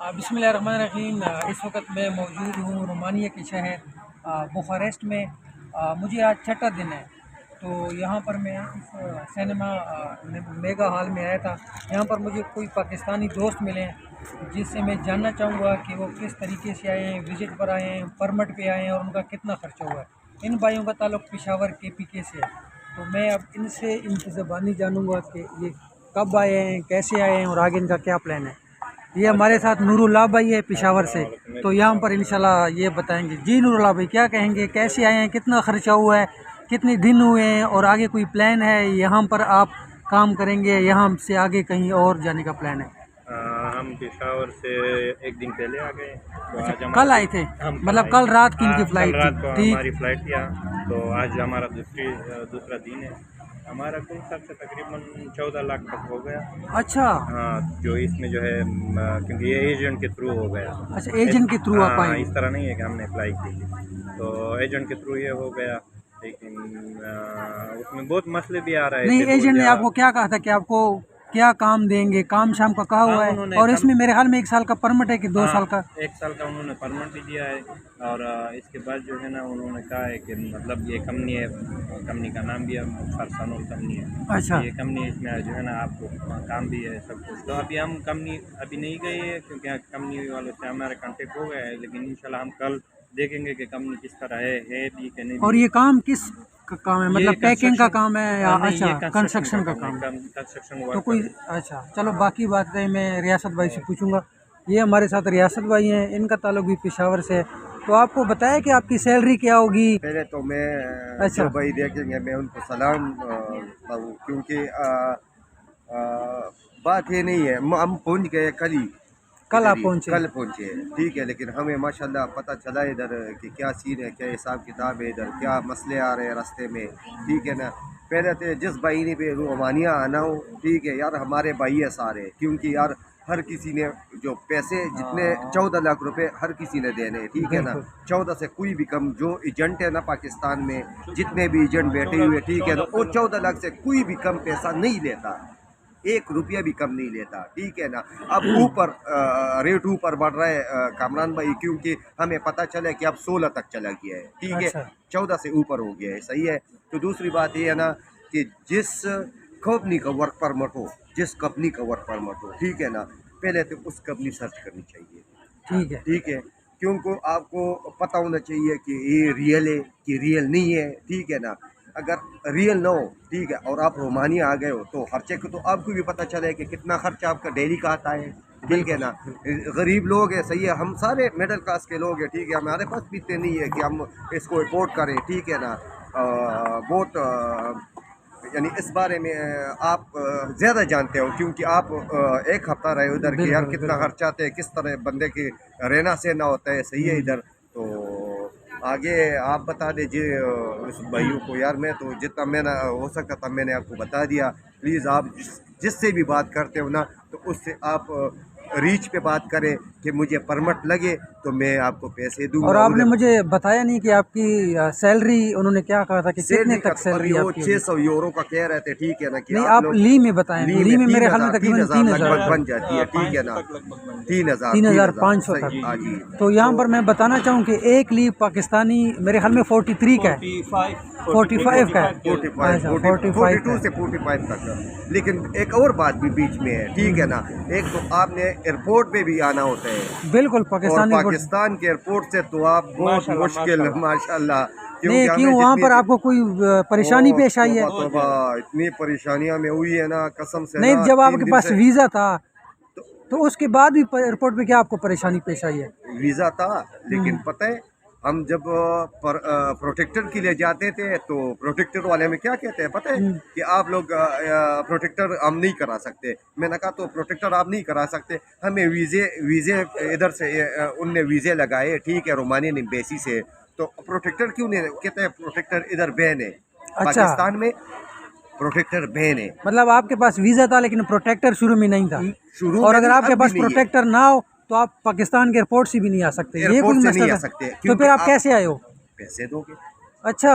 بسم اللہ الرحمن الرحیم۔ اس وقت میں موجود ہوں رومانیہ کے شہر بخارسٹ میں۔ مجھے آج چھٹا دن ہے، تو یہاں پر میں اس سینما میگا ہال میں آیا تھا۔ یہاں پر مجھے کوئی پاکستانی دوست ملے ہیں جس سے میں جاننا چاہوں گا کہ وہ کس طریقے سے آئے ہیں، وزٹ پر آئے ہیں، پرمٹ پہ آئے ہیں، اور ان کا کتنا خرچہ ہوا ہے۔ ان بھائیوں کا تعلق پشاور کے پی کے سے ہے، تو میں اب ان سے ان کی زبانی جانوں گا کہ یہ کب آئے ہیں، کیسے آئے ہیں، اور آگے ان کا کیا پلان ہے۔ یہ ہمارے ساتھ نور اللہ بھائی ہے پشاور سے، تو یہاں پر انشاءاللہ یہ بتائیں گے۔ جی نور اللہ بھائی، کیا کہیں گے، کیسے آئے ہیں، کتنا خرچہ ہوا ہے، کتنے دن ہوئے ہیں، اور آگے کوئی پلان ہے؟ یہاں پر آپ کام کریں گے، یہاں سے آگے کہیں اور جانے کا پلان ہے؟ ہم پشاور سے ایک دن پہلے آ گئے، تو آج کل آئے تھے، مطلب کل رات کی ان کی فلائٹ رات کو تھی؟ ہماری فلائٹ تھی، تو آج ہمارا دوسرا دن ہے۔ ہمارا کل سب سے تقریباً 14 لاکھ تک ہو گیا۔ اچھا ہاں، جو اس میں جو ہے کیونکہ یہ ایجنٹ کے تھرو ہو گیا۔ اچھا، ایجنٹ کے تھرو آپ آئے؟ اس طرح نہیں ہے کہ ہم نے اپلائی کی تھی، تو ایجنٹ کے تھرو یہ ہو گیا، لیکن اس میں بہت مسئلے بھی آ رہے تھے۔ نہیں، ایجنٹ نے آپ کو کیا کہا تھا کہ آپ کو کیا کام دیں گے؟ کام شام کا کہا ہوا ہے، اور اس میں میرے خیال میں 1 سال کا پرمٹ ہے کہ 2 سال کا؟ 1 سال کا انہوں نے پرمٹ بھی دیا ہے، اور اس کے بعد جو ہے نا انہوں نے کہا ہے کہ مطلب یہ کمپنی ہے، کمپنی کا نام بھی ہے فرسانول کمپنی ہے۔ اچھا، یہ کمپنی، اس میں جو ہے نا آپ کو کام بھی ہے، سب کچھ۔ تو ابھی ہم کمپنی ابھی نہیں گئے ہیں، کیونکہ کمپنی والوں سے ہمارا کانٹیکٹ ہو گیا ہے، لیکن انشاءاللہ ہم کل دیکھیں گے کہ کمپنی کس طرح ہے بھی کہ نہیں۔ اور یہ کام کس کا کام ہے؟ مطلب پیکنگ کا کام ہے یا اچھا کنسٹرکشن کا کام ہے؟ کنسٹرکشن تو کوئی اچھا، چلو باقی باتیں میں ریاست بھائی سے پوچھوں گا۔ یہ ہمارے ساتھ ریاست بھائی ہیں، ان کا تعلق بھی پشاور سے ہے۔ تو آپ کو بتایا کہ آپ کی سیلری کیا ہوگی؟ پہلے تو میں اچھا جو بھائی دیکھیں گے میں ان کو سلام کروں، کیونکہ بات یہ نہیں ہے، ہم پہنچ گئے کل آپ پہنچے؟ کل پہنچے، ٹھیک ہے، لیکن ہمیں ماشاءاللہ پتہ چلا ادھر کہ کیا سین ہے، کیا حساب کتاب ہے، ادھر کیا مسئلے آ رہے ہیں راستے میں، ٹھیک ہے نا۔ پہلے تو جس بھائی نے بھی رومانیہ آنا ہو، ٹھیک ہے یار، ہمارے بھائی ہے سارے، کیونکہ یار ہر کسی نے جو پیسے جتنے 14 لاکھ روپے ہر کسی نے دینے، ٹھیک ہے نا۔ 14 سے کوئی بھی کم، جو ایجنٹ ہے نا پاکستان میں جتنے بھی ایجنٹ بیٹھے ہوئے، ٹھیک ہے نا، وہ 14 لاکھ سے کوئی بھی کم پیسہ نہیں لیتا، 1 روپیہ بھی کم نہیں لیتا، ٹھیک ہے نا۔ اب اوپر ریٹ اوپر بڑھ رہا ہے کامران بھائی، کیونکہ ہمیں پتہ چلا کہ اب 16 تک چلا گیا ہے، ٹھیک ہے، 14 سے اوپر ہو گیا ہے، صحیح ہے۔ تو دوسری بات یہ ہے نا کہ جس کمپنی کا ورک پرمٹ ہو، جس کمپنی کا ورک پرمٹ ہو، ٹھیک ہے نا، پہلے تو اس کمپنی سرچ کرنی چاہیے، ٹھیک ہے، ٹھیک ہے، کیونکہ آپ کو پتہ ہونا چاہیے کہ یہ ریئل ہے کہ ریئل نہیں ہے، ٹھیک ہے نا۔ اگر ریئل نہ ہو، ٹھیک ہے، اور آپ رومانیہ آ گئے ہو، تو خرچے کو تو آپ کو بھی پتہ چلے کہ کتنا خرچہ آپ کا ڈیلی کا آتا ہے، ٹھیک ہے نا۔ غریب لوگ ہیں، صحیح ہے، ہم سارے میڈل کلاس کے لوگ ہیں، ٹھیک ہے، ہمارے پاس بھی اتنے نہیں ہے کہ ہم اس کو افورڈ کریں، ٹھیک ہے نا۔ بہت یعنی اس بارے میں آپ زیادہ جانتے ہو، کیونکہ آپ 1 ہفتہ رہے ادھر کہ یار کتنا خرچہ آتے ہیں، کس طرح بندے کے رہنا سہنا ہوتا ہے، صحیح ہے ادھر۔ تو آگے آپ بتا دیجیے اس بھائیوں کو، یار میں تو جتنا میں نے ہو سکا تھا میں نے آپ کو بتا دیا۔ پلیز آپ جس سے بھی بات کرتے ہو نا، تو اس سے آپ ریچ پہ بات کریں کہ مجھے پرمٹ لگے تو میں آپ کو پیسے دوں گا۔ اور آپ نے مجھے بتایا نہیں کہ آپ کی سیلری انہوں نے کیا کہا تھا کہ کتنے تک سیلری آپ کی؟ 600 یورو کا کہہ رہے تھے، ٹھیک ہے نا۔ کہ نہیں، آپ لی میں بتائیں، لی میں میرے خیال میں تقریباً 3000 بن جاتی ہے، ٹھیک ہے نا، 3500 تک۔ جی۔ تو یہاں پر میں بتانا چاہوں کہ ایک لی پاکستانی میرے خیال میں 43 کا ہے، 45 کا ہے، 42 سے 45 تک۔ لیکن ایک اور بات بھی بیچ میں ہے، ٹھیک ہے نا۔ ایک تو آپ نے ایئرپورٹ پہ بھی آنا ہوتا ہے، بالکل، اور پاکستان کے ایئرپورٹ سے تو آپ بہت مشکل، ماشاءاللہ۔ نہیں، کیوں وہاں پر آپ کو کوئی پریشانی پیش آئی ہے؟ اتنی پریشانیاں میں ہوئی ہے نا، قسم سے۔ نہیں، جب آپ کے پاس ویزا تھا تو اس کے بعد بھی ایئرپورٹ پہ کیا آپ کو پریشانی پیش آئی ہے؟ ویزا تھا، لیکن پتہ ہے ہم جب پروٹیکٹر کے لیے جاتے تھے تو پروٹیکٹر والے میں کیا کہتے ہیں پتہ ہے کہ آپ لوگ پروٹیکٹر ہم نہیں کرا سکتے۔ میں نے کہا تو پروٹیکٹر آپ نہیں کرا سکتے، ہمیں ویزے ادھر سے ان نے ویزے لگائے، ٹھیک ہے، رومانین ایمبیسی سے، تو پروٹیکٹر کیوں نہیں کہتے ہیں؟ پروٹیکٹر ادھر بین ہے، پاکستان میں پروٹیکٹر بین ہے۔ مطلب آپ کے پاس ویزا تھا لیکن پروٹیکٹر شروع میں نہیں تھا، اور اگر آپ کے پاس پروٹیکٹر نہ ہو تو آپ پاکستان کے ایئرپورٹ سے بھی نہیں آ سکتے، یہ کوئی مسئلہ ہے؟ تو پھر آپ کیسے آئے ہو؟ پیسے دو گے۔ اچھا،